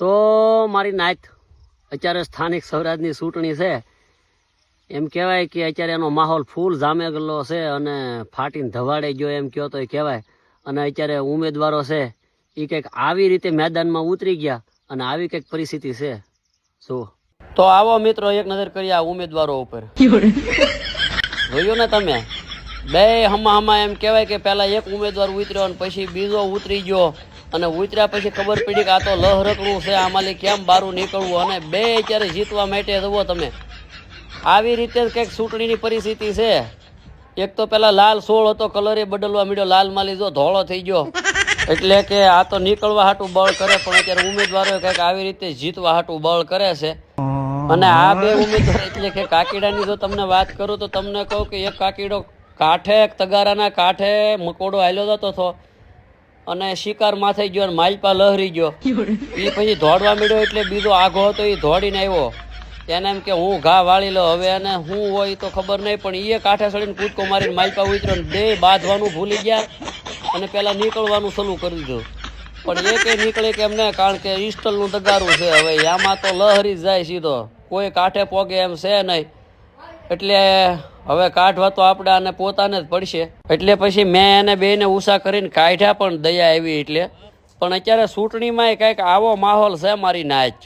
તો મારી નાત અત્યારે સ્થાનિક સ્વરાજની ચૂંટણી છે. એમ કહેવાય કે અત્યારે એનો માહોલ ફૂલ જામે ગયેલો છે અને ફાટીને ધવાડે ગયો એમ કહો તો કહેવાય. અને અત્યારે ઉમેદવારો છે એ કંઈક આવી રીતે મેદાનમાં ઉતરી ગયા અને આવી કંઈક પરિસ્થિતિ છે. શું તો આવો મિત્રો એક નજર કરીએ આ ઉમેદવારો ઉપર. જોયું ને તમે બે હમા એમ કહેવાય કે પહેલા એક ઉમેદવાર ઉતર્યો અને પછી બીજો ઉતરી ગયો અને ઉતર્યા પછી ખબર પડી કે આ તો લહરકડું છે, આમાંથી કેમ બારું નીકળવું. અને બે અત્યારે જીતવા માટે જુઓ તમે આવી રીતે કંઈક ચૂંટણીની પરિસ્થિતિ છે. એક તો પેલા લાલ સોળ હતો, કલરે બદલવા માંડ્યો, લાલ માલી જો ધોળો થઈ ગયો. એટલે કે આ તો નીકળવા હાટું બળ કરે, પણ અત્યારે ઉમેદવારો કંઈક આવી રીતે જીતવા હાટું બળ કરે છે. અને આ બે ઉમેદવાર એટલે કે કાકીડાની જો તમને વાત કરું તો તમને કહું કે એક કાકીડો કાંઠે તગારાના કાંઠે મકોડો હાલ્યો જતો હતો અને શિકાર માથે ગયો અને માલપા લહરી ગયો. એ પછી દોડવા માંડ્યો એટલે બીજો આઘો હતો એ દોડીને આવ્યો. એને એમ કે હું ઘા વાળી લો. હવે એને શું હોય તો ખબર નહીં, પણ એ કાંઠે ચડીને કૂદકો મારીને માલપા ઉતર્યો ને બે બાંધવાનું ભૂલી ગયા અને પેલા નીકળવાનું શરૂ કરી દીધું. પણ એ કઈ નીકળે કે એમને, કારણ કે ઈસ્ટલનું તગારું છે. હવે આમાં તો લહરી જાય સીધો, કોઈ કાંઠે પોગે એમ છે નહીં. એટલે હવે કાઢવા તો આપણે આને પોતાને જ પડશે. એટલે પછી મેં એને બેને ઉષા કરીને કાઢ્યા, પણ દયા આવી એટલે. પણ અત્યારે ચૂંટણીમાં કંઈક આવો માહોલ છે મારી નાચ.